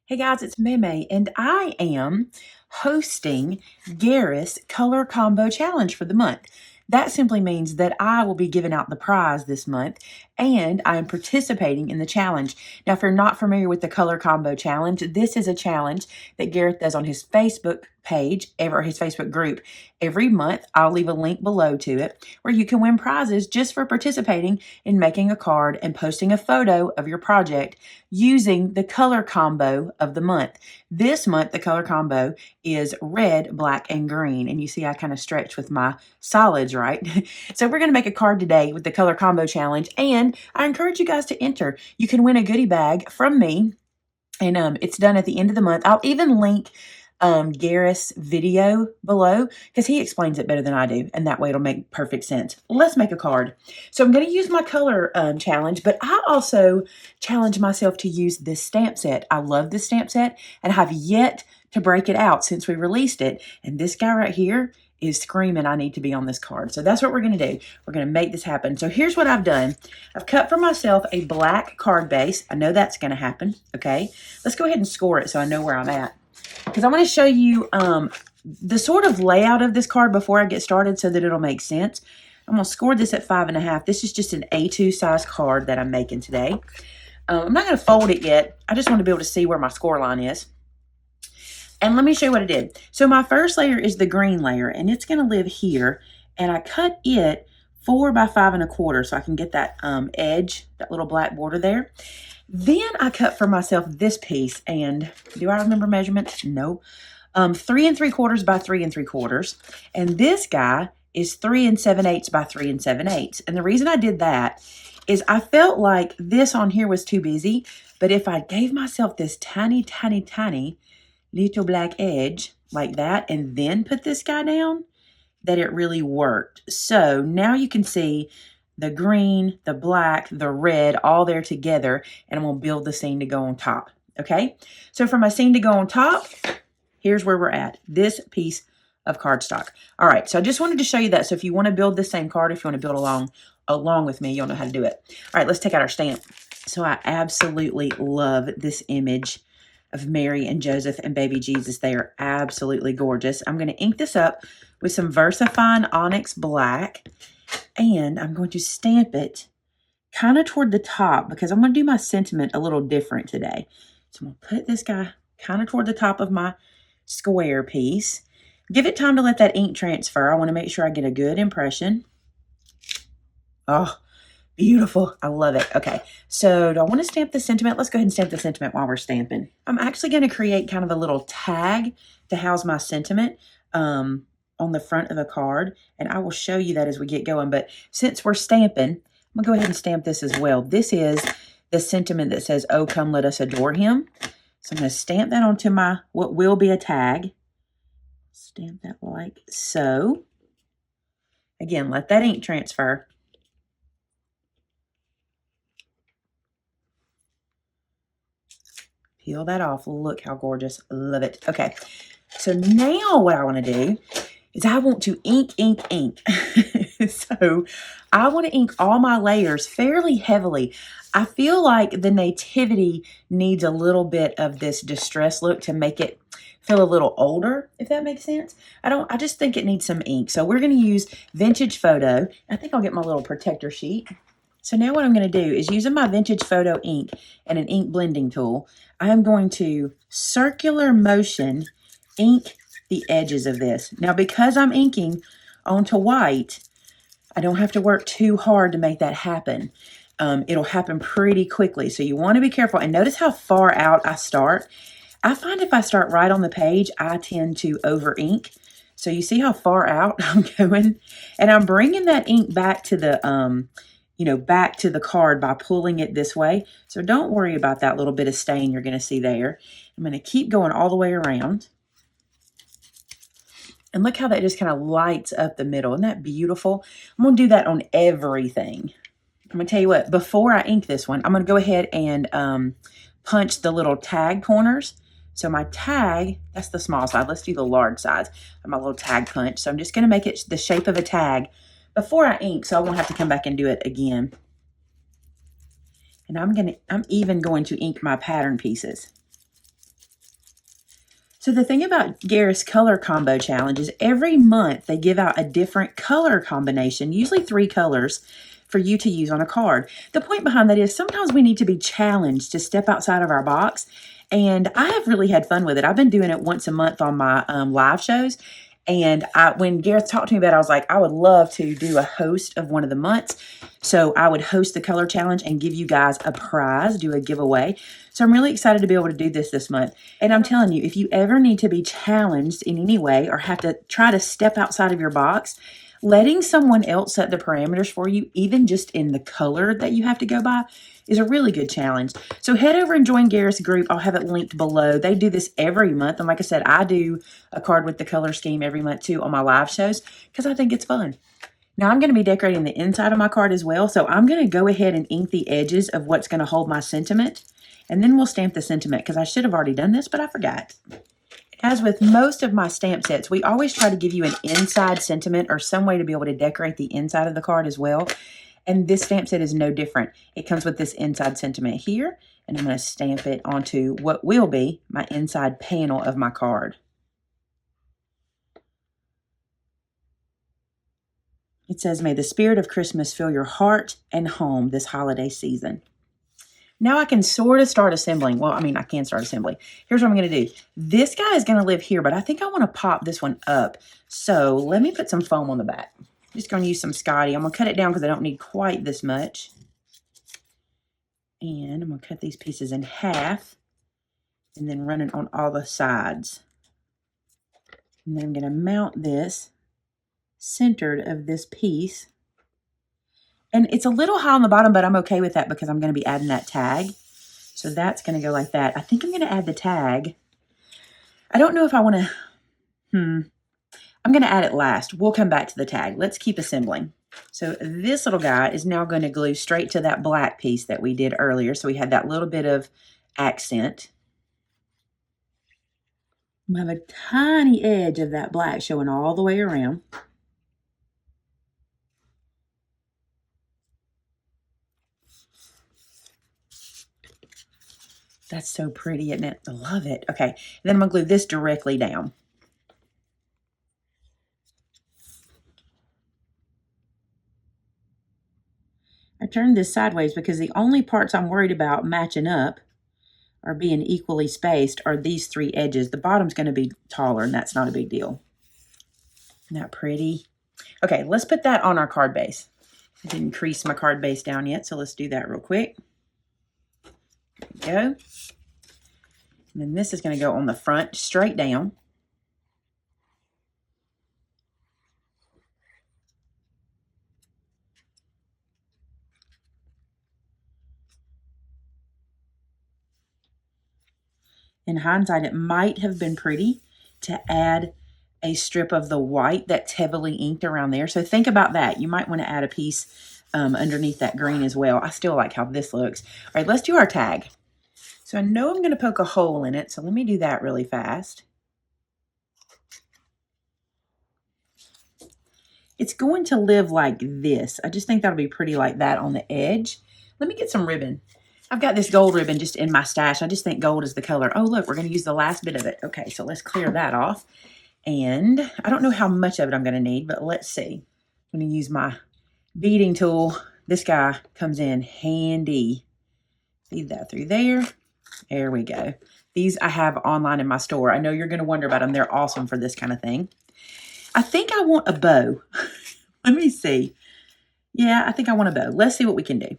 Hey guys, it's Maymay, and I am hosting Garris Color Combo Challenge for the month. That simply means that I will be giving out the prize this month, and I am participating in the challenge. Now, if you're not familiar with the Color Combo Challenge, this is a challenge that Gareth does on his Facebook page, or his Facebook group, every month. I'll leave a link below to it where you can win prizes just for participating in making a card and posting a photo of your project using the color combo of the month. This month, the color combo is red, black, and green. And you see I kind of stretch with my solids, right? So we're going to make a card today with the color combo challenge. And I encourage you guys to enter. You can win a goodie bag from me. And it's done at the end of the month. I'll even link Gareth's video below because he explains it better than I do, and that way it'll make perfect sense. Let's make a card. So I'm going to use my color challenge, but I also challenge myself to use this stamp set. I love this stamp set and have yet to break it out since we released it. And this guy right here is screaming I need to be on this card. So that's what we're going to do. We're going to make this happen. So here's what I've done. I've cut for myself a black card base. I know that's going to happen. Okay. Let's go ahead and score it so I know where I'm at. Because I want to show you the sort of layout of this card before I get started so that it'll make sense. I'm going to score this at 5.5. This is just an A2 size card that I'm making today. I'm not going to fold it yet. I just want to be able to see where my score line is. And let me show you what I did. So my first layer is the green layer, and it's going to live here. And I cut it 4 by 5.25 so I can get that edge, that little black border there. Then I cut for myself this piece, and do I remember measurements? No. 3 3/4 by 3 3/4. And this guy is 3 7/8 by 3 7/8. And the reason I did that is I felt like this on here was too busy, but if I gave myself this tiny, tiny, tiny little black edge like that, and then put this guy down, that it really worked. So now you can see the green, the black, the red, all there together, and I'm going to build the scene to go on top. Okay, so for my scene to go on top, here's where we're at. This piece of cardstock. All right, so I just wanted to show you that. So if you want to build the same card, if you want to build along with me, you'll know how to do it. All right, let's take out our stamp. So I absolutely love this image of Mary and Joseph and baby Jesus. They are absolutely gorgeous. I'm going to ink this up with some VersaFine Onyx Black, and I'm going to stamp it kind of toward the top because I'm going to do my sentiment a little different today. So I'm going to put this guy kind of toward the top of my square piece. Give it time to let that ink transfer. I want to make sure I get a good impression. Oh, beautiful. I love it. Okay, so do I want to stamp the sentiment? Let's go ahead and stamp the sentiment while we're stamping. I'm actually going to create kind of a little tag to house my sentiment on the front of the card, and I will show you that as we get going. But since we're stamping, I'm going to go ahead and stamp this as well. This is the sentiment that says, "Oh, come let us adore him." So I'm going to stamp that onto my, what will be a tag. Stamp that like so. Again, let that ink transfer. Peel that off. Look how gorgeous. Love it. Okay. So now what I want to do is I want to ink. So I want to ink all my layers fairly heavily. I feel like the Nativity needs a little bit of this distress look to make it feel a little older, if that makes sense. I just think it needs some ink. So we're going to use Vintage Photo. I think I'll get my little protector sheet. So now what I'm going to do is, using my Vintage Photo ink and an ink blending tool, I am going to circular motion ink the edges of this. Now, because I'm inking onto white, I don't have to work too hard to make that happen. It'll happen pretty quickly. So you want to be careful. And notice how far out I start. I find if I start right on the page, I tend to over ink. So you see how far out I'm going? And I'm bringing that ink back to the back to the card by pulling it this way. So don't worry about that little bit of stain you're going to see there. I'm going to keep going all the way around. And look how that just kind of lights up the middle. Isn't that beautiful? I'm going to do that on everything. I'm going to tell you what, before I ink this one, I'm going to go ahead and punch the little tag corners. So my tag, that's the small side. Let's do the large size of my little tag punch. So I'm just going to make it the shape of a tag before I ink, so I won't have to come back and do it again. And I'm even going to ink my pattern pieces. So the thing about Garris Color Combo Challenge is every month they give out a different color combination, usually 3 colors, for you to use on a card. The point behind that is sometimes we need to be challenged to step outside of our box, and I have really had fun with it. I've been doing it once a month on my live shows, and when Gareth talked to me about it, I was like, I would love to do a host of one of the months. So I would host the color challenge and give you guys a prize, do a giveaway. So I'm really excited to be able to do this month. And I'm telling you, if you ever need to be challenged in any way or have to try to step outside of your box, letting someone else set the parameters for you, even just in the color that you have to go by, is a really good challenge. So head over and join Garris' group. I'll have it linked below. They do this every month. And like I said, I do a card with the color scheme every month too on my live shows because I think it's fun. Now I'm going to be decorating the inside of my card as well. So I'm going to go ahead and ink the edges of what's going to hold my sentiment. And then we'll stamp the sentiment because I should have already done this, but I forgot. As with most of my stamp sets, we always try to give you an inside sentiment or some way to be able to decorate the inside of the card as well. And this stamp set is no different. It comes with this inside sentiment here, and I'm going to stamp it onto what will be my inside panel of my card. It says, "May the spirit of Christmas fill your heart and home this holiday season." Now I can sort of start assembling. Well, I mean, I can start assembling. Here's what I'm going to do. This guy is going to live here, but I think I want to pop this one up. So let me put some foam on the back. I'm just going to use some Scotty. I'm going to cut it down because I don't need quite this much. And I'm going to cut these pieces in half and then run it on all the sides. And then I'm going to mount this centered of this piece. And it's a little high on the bottom, but I'm okay with that because I'm going to be adding that tag. So that's going to go like that. I think I'm going to add the tag. I don't know if I want to, I'm going to add it last. We'll come back to the tag. Let's keep assembling. So this little guy is now going to glue straight to that black piece that we did earlier. So we had that little bit of accent. We have a tiny edge of that black showing all the way around. That's so pretty, isn't it? I love it. Okay, and then I'm going to glue this directly down. I turned this sideways because the only parts I'm worried about matching up or being equally spaced are these 3 edges. The bottom's going to be taller, and that's not a big deal. Isn't that pretty? Okay, let's put that on our card base. I didn't crease my card base down yet, so let's do that real quick. There we go. And then this is going to go on the front, straight down. In hindsight, it might have been pretty to add a strip of the white that's heavily inked around there. So think about that. You might want to add a piece underneath that green as well. I still like how this looks. All right, let's do our tag. So I know I'm going to poke a hole in it, so let me do that really fast. It's going to live like this. I just think that'll be pretty like that on the edge. Let me get some ribbon. I've got this gold ribbon just in my stash. I just think gold is the color. Oh, look, we're going to use the last bit of it. Okay, so let's clear that off. And I don't know how much of it I'm going to need, but let's see. I'm going to use my beading tool. This guy comes in handy. Feed that through there. There we go. These I have online in my store. I know you're going to wonder about them. They're awesome for this kind of thing. I think I want a bow. Let me see. Yeah, I think I want a bow. Let's see what we can do.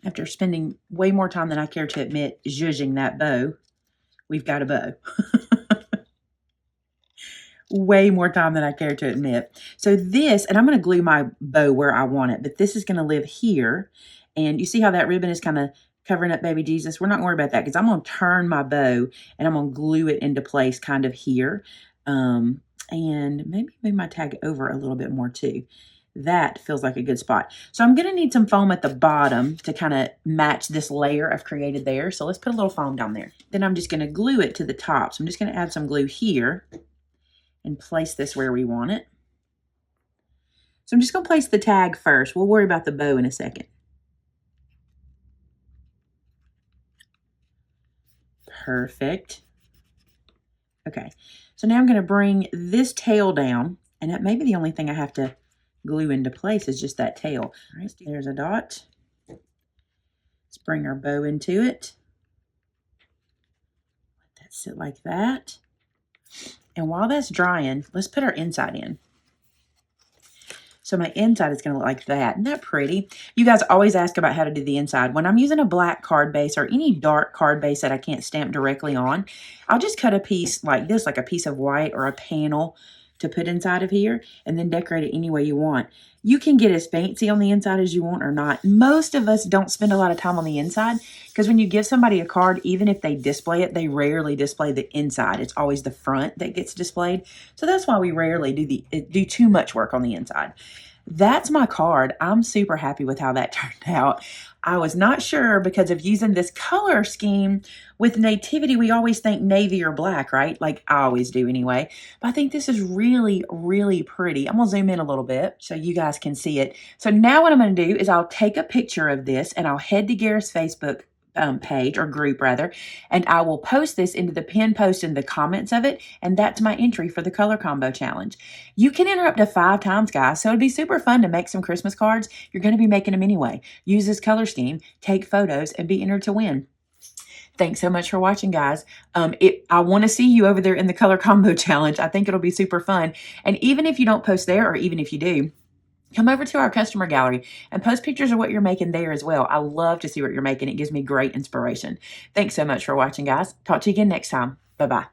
After spending way more time than I care to admit zhuzhing that bow, we've got a bow. Way more time than I care to admit. So this, and I'm going to glue my bow where I want it, but this is going to live here. And you see how that ribbon is kind of covering up baby Jesus? We're not going to worry about that because I'm going to turn my bow and I'm going to glue it into place kind of here. And maybe move my tag over a little bit more too. That feels like a good spot. So I'm going to need some foam at the bottom to kind of match this layer I've created there. So let's put a little foam down there. Then I'm just going to glue it to the top. So I'm just going to add some glue here and place this where we want it. So I'm just going to place the tag first. We'll worry about the bow in a second. Perfect. Okay, so now I'm going to bring this tail down, and that may be the only thing I have to glue into place is just that tail. All right, there's a dot. Let's bring our bow into it. Let that sit like that. And while that's drying, let's put our inside in. So my inside is going to look like that. Isn't that pretty? You guys always ask about how to do the inside. When I'm using a black card base or any dark card base that I can't stamp directly on, I'll just cut a piece like this, like a piece of white or a panel to put inside of here and then decorate it any way you want. You can get as fancy on the inside as you want or not. Most of us don't spend a lot of time on the inside because when you give somebody a card, even if they display it, they rarely display the inside. It's always the front that gets displayed. So that's why we rarely do too much work on the inside. That's my card. I'm super happy with how that turned out. I was not sure because of using this color scheme with nativity. We always think navy or black, right? Like I always do anyway. But I think this is really, really pretty. I'm going to zoom in a little bit so you guys can see it. So now what I'm going to do is I'll take a picture of this and I'll head to Gareth's Facebook page or group rather, and I will post this into the pinned post in the comments of it, and that's my entry for the color combo challenge. You can enter up to 5 times, guys, so it'd be super fun to make some Christmas cards. You're going to be making them anyway. Use this color scheme, take photos, and be entered to win. Thanks so much for watching, guys. I want to see you over there in the color combo challenge. I think it'll be super fun. And even if you don't post there, or even if you do, come over to our customer gallery and post pictures of what you're making there as well. I love to see what you're making. It gives me great inspiration. Thanks so much for watching, guys. Talk to you again next time. Bye-bye.